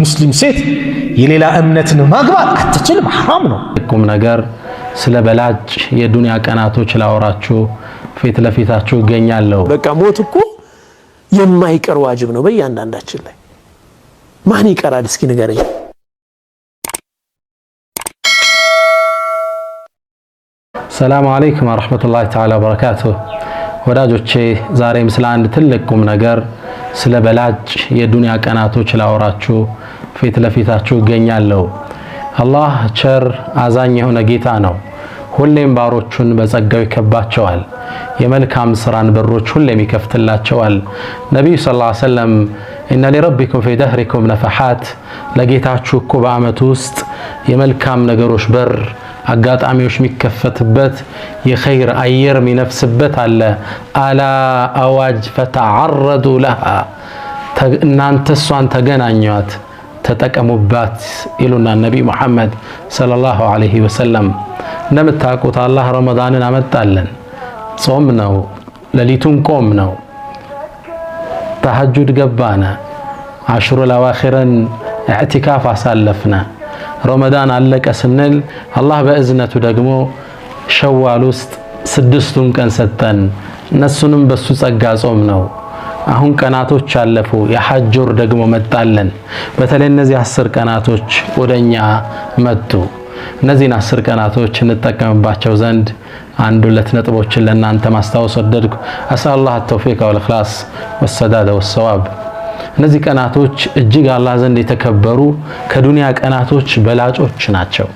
ሙስሊም ሴት የሌላ እምነትን ማግባት አትችልም፣ حرام ነው። ቁም ነገር ስለ በላጭ የዱንያ ቀናቶች ላወራችሁ ፊት ለፊታችሁ እገኛለሁ። በቃ ሞት እኮ የማይቀር ዋጅብ ነው በእያንዳንዳችን ላይ። ማን ይቀራል እስኪ ንገረኝ? ሰላም አለይኩም ወራህመቱላሂ ተዓላ ወበረካቱሁ። ወዳጆቼ ዛሬም ስለ አንድ ትልቅ ቁም ነገር ስለ በላጭ የዱንያ ቀናቶች ላወራችሁ ፊት ለፊታችሁ እገኛለሁ። አላህ ቸር አዛኝ የሆነ ጌታ ነው። ሁሌም ባሮቹን በጸጋው ይከባቸዋል። የመልካም ስራን በሮች ሁሌም ይከፍትላቸዋል። ነብዩ ሰለላሁ ዐለይሂ ወሰለም ኢነ ሊረቢኩም ፊ ደህሪኩም ነፈሓት፣ ለጌታችሁ እኮ በአመቱ ውስጥ የመልካም ነገሮች በር አጋጣሚዎች የሚከፈትበት የኸይር አየር የሚነፍስበት አለ። አላ አዋጅ ፈተዓረዱ ለሃ፣ እናንተ እሷን ተገናኟት ተጠቀሙባት ይሉና ነቢይ ሙሐመድ ሰለላሁ ዐለይሂ ወሰለም። እንደምታውቁት አላህ ረመዳንን አመጣለን። ጾም ነው፣ ሌሊቱን ቆም ነው፣ ተሐጁድ ገባነ፣ አሽሩል አዋኺርን ኢዕቲካፍ አሳለፍነ። ረመዳን አለቀ ስንል አላህ በእዝነቱ ደግሞ ሸዋል ውስጥ 6ቱን ቀን ሰጠን። እነሱንም በሱ ጸጋ ጾም ነው። አሁን ቀናቶች አለፉ፣ የሐጅ ወር ደግሞ መጣለን። በተለይ እነዚህ 10 ቀናቶች ወደኛ መጡ። እነዚህን 10 ቀናቶች እንጠቀምባቸው ዘንድ አንድ ሁለት ነጥቦችን ለእናንተ ማስታወስ ወደድኩ። አስአላህ ተውፊቅ ወልኢኽላስ ወሰዳደ ወሰዋብ። እነዚህ ቀናቶች እጅግ አላህ ዘንድ የተከበሩ ከዱንያ ቀናቶች በላጮች ናቸው።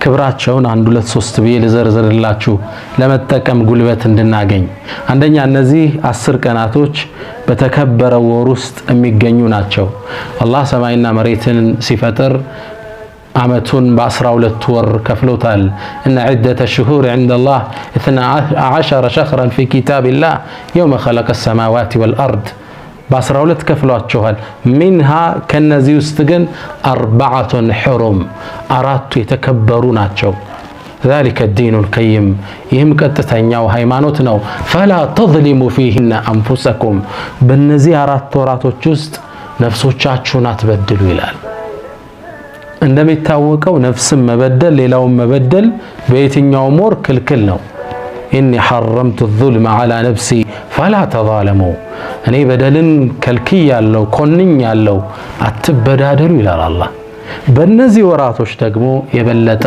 ክብራቸውን አንድ ሁለት ሶስት ብዬ ልዘርዝርላችሁ ለመጠቀም ጉልበት እንድናገኝ። አንደኛ እነዚህ 10 ቀናቶች በተከበረው ወር ውስጥ የሚገኙ ናቸው። አላህ ሰማይና መሬትን ሲፈጥር አመቱን በ12 ወር ከፍሎታል። እነ ዒደተ ሽሁር ዐንደላህ 12 ሸህረን ፊ ኪታቢላህ የውመ ኸለቀ ሰማዋት ወልአርድ፣ በ12 ከፍሏቸዋል። ሚንሃ ከነዚህ ውስጥ ግን 4 ሑሩም፣ 4ቱ የተከበሩ ናቸው። ذلك الدين القيم፣ ይህም ቀጥተኛው ሃይማኖት ነው። ፈላ ተظሊሙ ፊህነ አንፉሰኩም፣ በእነዚህ 4 ወራቶች ውስጥ ነፍሶቻችሁን አትበድሉ ይላል። እንደሚታወቀው ነፍስን መበደል ሌላውን መበደል በየትኛውም ወር ክልክል ነው። ኢኒ ሐረምቱ الظልመ ዐላ ነፍሲ ፈላ ተዛለሙ፣ እኔ በደልን ከልክያለሁ ኮንኛለሁ፣ አትበዳደሉ ይላል አላህ። በእነዚህ ወራቶች ደግሞ የበለጠ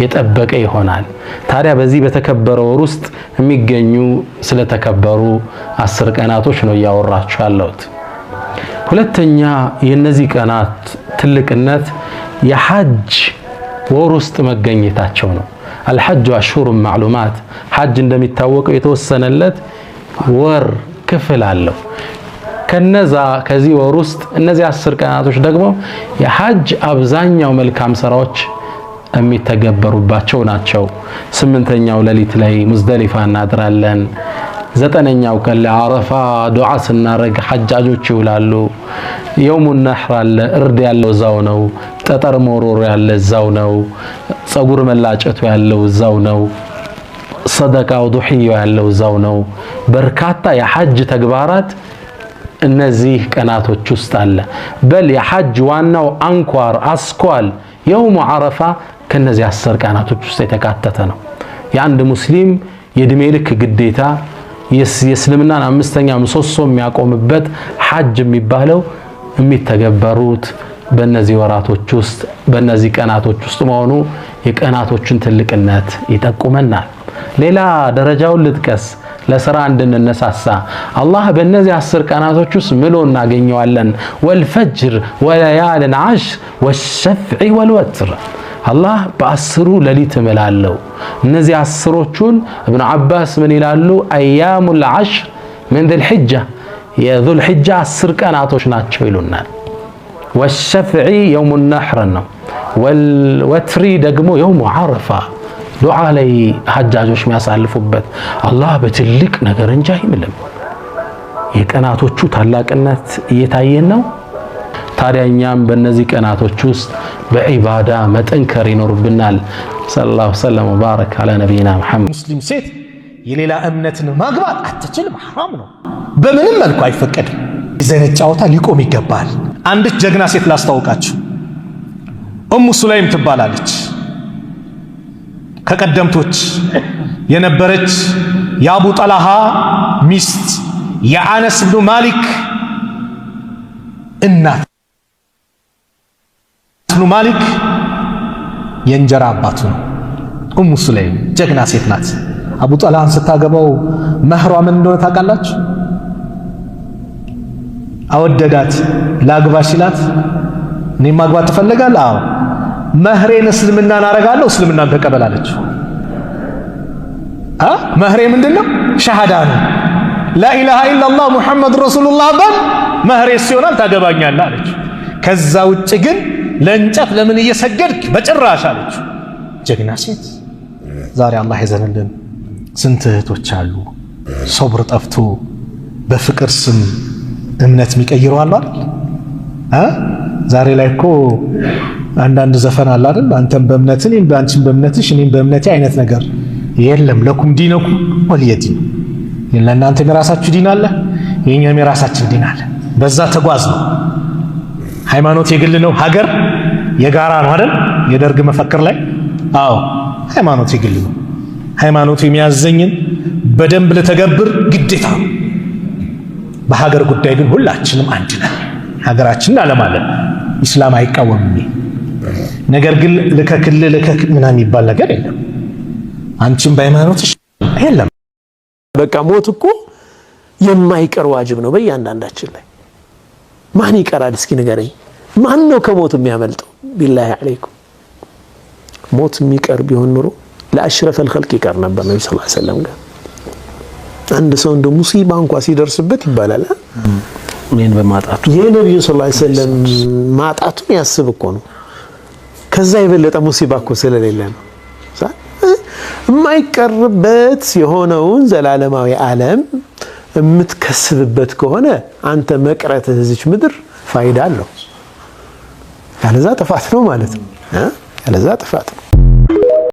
የጠበቀ ይሆናል። ታዲያ በዚህ በተከበረ ወር ውስጥ የሚገኙ ስለተከበሩ 10 ቀናቶች ነው እያወራችሁ ያለሁት። ሁለተኛ የነዚህ ቀናት ትልቅነት የሐጅ ወር ውስጥ መገኘታቸው ነው። አልሐጅ አሽሁር ማዕሉማት፣ ሐጅ እንደሚታወቀው የተወሰነለት ወር ክፍል አለው። ከዚህ ወር ውስጥ እነዚህ 10 ቀናቶች ደግሞ የሐጅ አብዛኛው መልካም ስራዎች የሚተገበሩባቸው ናቸው። 8ኛው ሌሊት ላይ ሙዝደሊፋ እናድራለን። 9ኛው ቀን ላይ አረፋ ዱዓ ስናረግ ሐጃጆች ይውላሉ። የውሙ ነህር አለ፣ እርድ ያለው እዛው ነው። ጠጠር መወርወር ያለ እዛው ነው። ጸጉር መላጨቱ ያለው እዛው ነው። ሰደቃው ዱህያ ያለው እዛው ነው። በርካታ የሐጅ ተግባራት እነዚህ ቀናቶች ውስጥ አለ። በል የሐጅ ዋናው አንኳር አስኳል የውሙ አረፋ ከነዚህ 10 ቀናቶች ውስጥ የተካተተ ነው። የአንድ ሙስሊም የእድሜ ልክ ግዴታ የእስልምናን 5ኛ ምሰሶ የሚያቆምበት ሐጅ የሚባለው የሚተገበሩት በእነዚህ ወራቶች ውስጥ በእነዚህ ቀናቶች ውስጥ መሆኑ የቀናቶችን ትልቅነት ይጠቁመናል። ሌላ ደረጃውን ልጥቀስ ለሥራ እንድንነሳሳ። አላህ በእነዚህ 10 ቀናቶች ውስጥ ምሎ እናገኘዋለን። ወልፈጅር ወለያልን ዐሽር ወሸፍዒ ወልወትር፣ አላህ በ10ሩ ሌሊት እምላለሁ። እነዚህ 10ሮቹን እብኑ ዓባስ ምን ይላሉ? አያሙል ዐሽር ምን ዙልሒጃ፣ የዙልሒጃ 10 ቀናቶች ናቸው ይሉናል። ወሸፍዒ የውሙ ነህር ነው። ወልወትሪ ደግሞ የውሙ ዓረፋ፣ ዱዓ ላይ ሐጃጆች የሚያሳልፉበት። አላህ በትልቅ ነገር እንጂ አይምልም። የቀናቶቹ ታላቅነት እየታየን ነው። ታዲያ እኛም በእነዚህ ቀናቶች ውስጥ በዒባዳ መጠንከር ይኖርብናል። ሰለላሁ ዐለይሂ ወሰለም ወባረከ ዐላ ነቢይና ሙሐመድ። ሙስሊም ሴት የሌላ እምነትን ማግባት አትችልም፣ حرام ነው። በምንም መልኩ አይፈቀድም። የዘነት ጨዋታ ሊቆም ይገባል። አንዲት ጀግና ሴት ላስተዋውቃችሁ። ኡሙ ሱለይም ትባላለች። ከቀደምቶች የነበረች የአቡ ጠልሃ ሚስት የአነስ ብኑ ማሊክ እናት። ብኑ ማሊክ የእንጀራ አባቱ ነው። ኡሙ ሱለይም ጀግና ሴት ናት። አቡ ጠልሃን ስታገባው መህሯ ምን እንደሆነ ታውቃላችሁ? አወደዳት። ላግባሽ ሲላት እኔ ማግባት ትፈልጋለህ? አዎ። መህሬን እስልምናን አረጋለሁ፣ እስልምናን ተቀበላለች። መህሬ ምንድነው? ሸሃዳ ነው። ላኢላሃ ኢላላህ ሙሐመድ ረሱሉላህ በል መህሬ ሲሆናል ታገባኛለህ አለች። ከዛ ውጭ ግን ለእንጨት ለምን እየሰገድክ በጭራሽ አለች። ጀግና ሴት። ዛሬ አላህ ይዘንልን። ስንት እህቶች አሉ ሶብር ጠፍቶ በፍቅር ስም እምነት የሚቀይሩ አሉ አይደል? ዛሬ ላይ እኮ አንዳንድ ዘፈን አለ አይደል? አንተም በእምነትህ እኔም በአንቺም በእምነትሽ እኔም በእምነቴ አይነት ነገር የለም። ለኩም ዲነኩም ወሊየ ዲን። ለእናንተም የራሳችሁ ዲን አለ፣ የእኛም የራሳችን ዲን አለ። በዛ ተጓዝ ነው። ሃይማኖት የግል ነው፣ ሀገር የጋራ ነው አይደል? የደርግ መፈክር ላይ አዎ፣ ሃይማኖት የግል ነው። ሃይማኖቱ የሚያዘኝን በደንብ ልተገብር ግዴታ ነው። በሀገር ጉዳይ ግን ሁላችንም አንድ ነን። ሀገራችንን አለማለን ኢስላም አይቃወምም። ነገር ግን ልከክል ምናምን የሚባል ነገር የለም። አንቺም በሃይማኖትሽ የለም። በቃ ሞት እኮ የማይቀር ዋጅብ ነው በእያንዳንዳችን ላይ። ማን ይቀራል እስኪ ንገረኝ? ማን ነው ከሞት የሚያመልጠው? ቢላሂ አለይኩም ሞት የሚቀር ቢሆን ኑሮ ለአሽረፈል ኸልቅ ይቀር ነበር። ነብዩ ሰለላሁ ዐለይሂ ወሰለም ጋር አንድ ሰው እንደ ሙሲባ እንኳን ሲደርስበት ይባላል ምን በማጣቱ የነብዩ ሰለላሁ ዐለይሂ ወሰለም ማጣቱን ያስብ እኮ ነው። ከዛ የበለጠ ሙሲባ እኮ ስለሌለ ነው። የማይቀርበት የሆነውን ዘላለማዊ ዓለም የምትከስብበት ከሆነ አንተ መቅረትህ እዚች ምድር ፋይዳ አለው። ያለዛ ጥፋት ነው ማለት ነው። ያለዛ ጥፋት ነው።